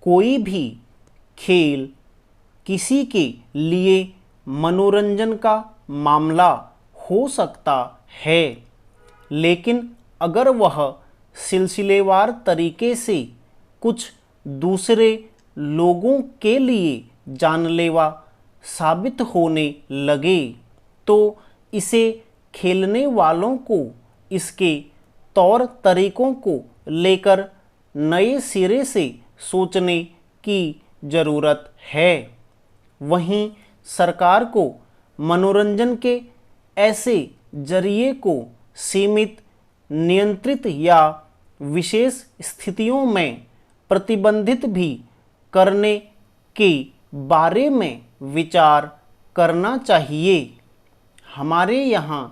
कोई भी खेल किसी के लिए मनोरंजन का मामला हो सकता है, लेकिन अगर वह सिलसिलेवार तरीके से कुछ दूसरे लोगों के लिए जानलेवा साबित होने लगे तो इसे खेलने वालों को इसके तौर तरीकों को लेकर नए सिरे से सोचने की ज़रूरत है। वहीं सरकार को मनोरंजन के ऐसे जरिए को सीमित, नियंत्रित या विशेष स्थितियों में प्रतिबंधित भी करने के बारे में विचार करना चाहिए। हमारे यहाँ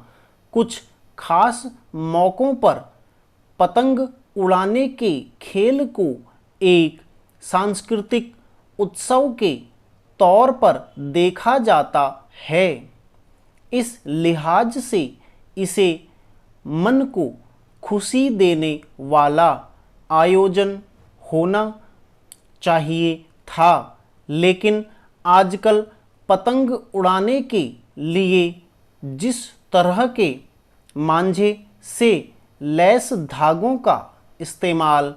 कुछ खास मौक़ों पर पतंग उड़ाने के खेल को एक सांस्कृतिक उत्सव के तौर पर देखा जाता है। इस लिहाज से इसे मन को खुशी देने वाला आयोजन होना चाहिए था, लेकिन आजकल पतंग उड़ाने के लिए जिस तरह के मांझे से लैस धागों का इस्तेमाल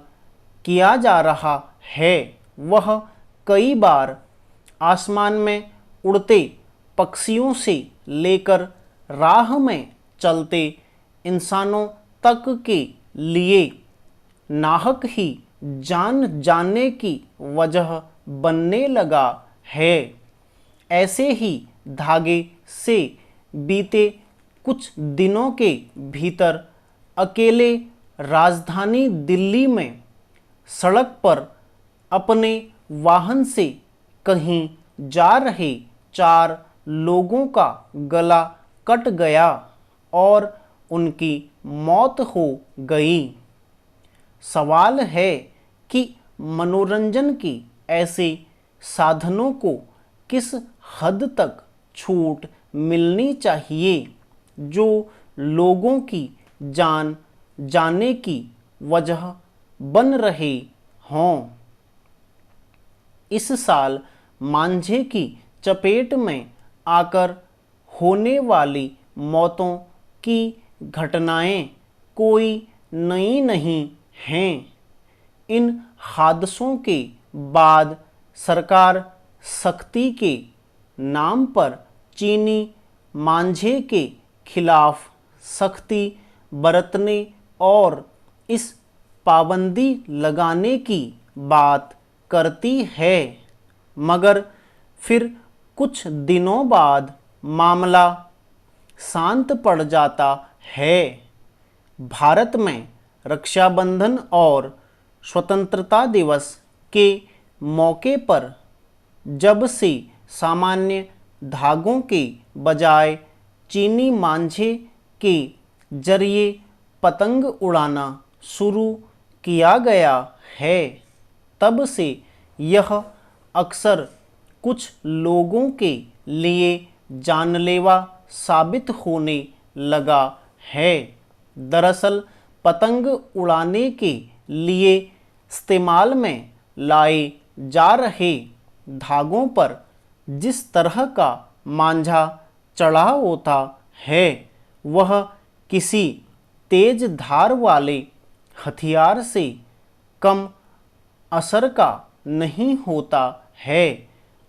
किया जा रहा है वह कई बार आसमान में उड़ते पक्षियों से लेकर राह में चलते इंसानों तक के लिए नाहक ही जान जाने की वजह बनने लगा है। ऐसे ही धागे से बीते कुछ दिनों के भीतर अकेले राजधानी दिल्ली में सड़क पर अपने वाहन से कहीं जा रहे 4 लोगों का गला कट गया और उनकी मौत हो गई। सवाल है कि मनोरंजन के ऐसे साधनों को किस हद तक छूट मिलनी चाहिए जो लोगों की जान जाने की वजह बन रहे हों। इस साल मांझे की चपेट में आकर होने वाली मौतों की घटनाएं कोई नई नहीं हैं। इन हादसों के बाद सरकार सख्ती के नाम पर चीनी मांझे के खिलाफ सख्ती बरतने और इस पाबंदी लगाने की बात करती है, मगर फिर कुछ दिनों बाद मामला शांत पड़ जाता है। भारत में रक्षाबंधन और स्वतंत्रता दिवस के मौके पर जब से सामान्य धागों के बजाय चीनी मांझे के जरिए पतंग उड़ाना शुरू किया गया है, तब से यह अक्सर कुछ लोगों के लिए जानलेवा साबित होने लगा है। दरअसल पतंग उड़ाने के लिए इस्तेमाल में लाए जा रहे धागों पर जिस तरह का मांझा चढ़ा होता है वह किसी तेज धार वाले हथियार से कम असर का नहीं होता है,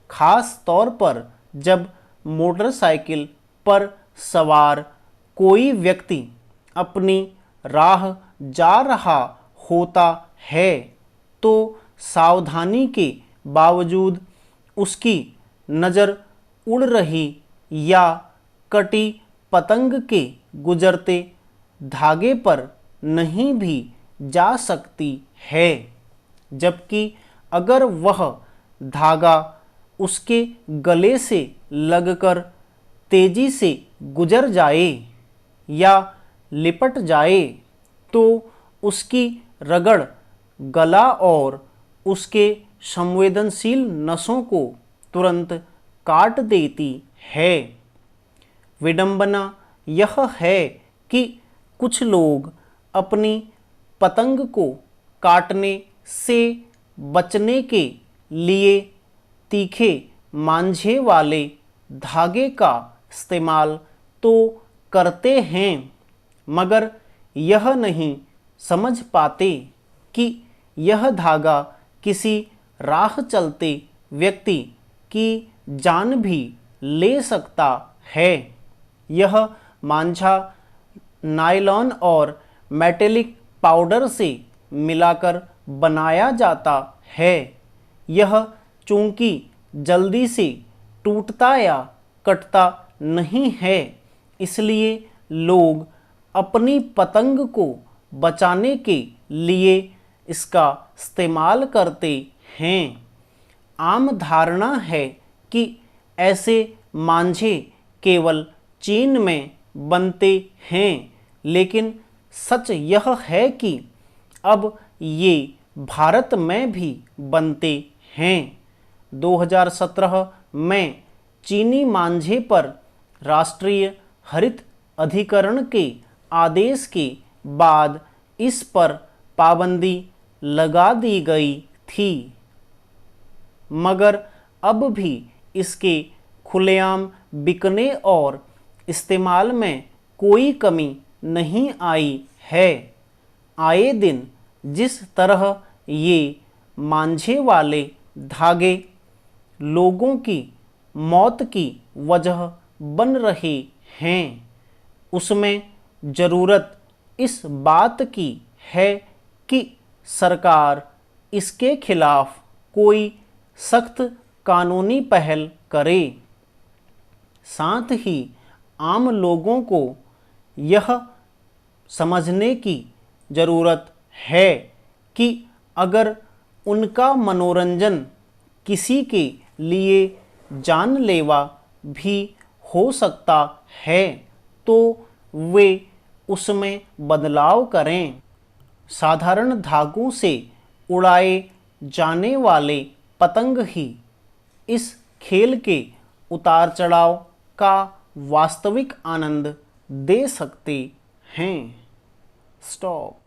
खास तौर पर जब मोटरसाइकिल पर सवार कोई व्यक्ति अपनी राह जा रहा होता है तो सावधानी के बावजूद उसकी नज़र उड़ रही या कटी पतंग के गुजरते धागे पर नहीं भी जा सकती है, जबकि अगर वह धागा उसके गले से लगकर तेजी से गुजर जाए या लिपट जाए तो उसकी रगड़ गला और उसके संवेदनशील नसों को तुरंत काट देती है। विडंबना यह है कि कुछ लोग अपनी पतंग को काटने से बचने के लिए तीखे मांझे वाले धागे का इस्तेमाल तो करते हैं, मगर यह नहीं समझ पाते कि यह धागा किसी राह चलते व्यक्ति की जान भी ले सकता है। यह मांझा नायलॉन और मेटेलिक पाउडर से मिलाकर बनाया जाता है। यह चूंकि जल्दी से टूटता या कटता नहीं है, इसलिए लोग अपनी पतंग को बचाने के लिए इसका इस्तेमाल करते हैं। आम धारणा है कि ऐसे मांझे केवल चीन में बनते हैं, लेकिन सच यह है कि अब ये भारत में भी बनते हैं। 2017 में चीनी मांझे पर राष्ट्रीय हरित अधिकरण के आदेश के बाद इस पर पाबंदी लगा दी गई थी, मगर अब भी इसके खुलेआम बिकने और इस्तेमाल में कोई कमी नहीं आई है। आए दिन जिस तरह ये मांझे वाले धागे लोगों की मौत की वजह बन रहे हैं, उसमें ज़रूरत इस बात की है कि सरकार इसके खिलाफ कोई सख्त कानूनी पहल करे। साथ ही आम लोगों को यह समझने की ज़रूरत है कि अगर उनका मनोरंजन किसी के लिए जानलेवा भी हो सकता है तो वे उसमें बदलाव करें। साधारण धागों से उड़ाए जाने वाले पतंग ही इस खेल के उतार चढ़ाव का वास्तविक आनंद दे सकते हैं। स्टॉप।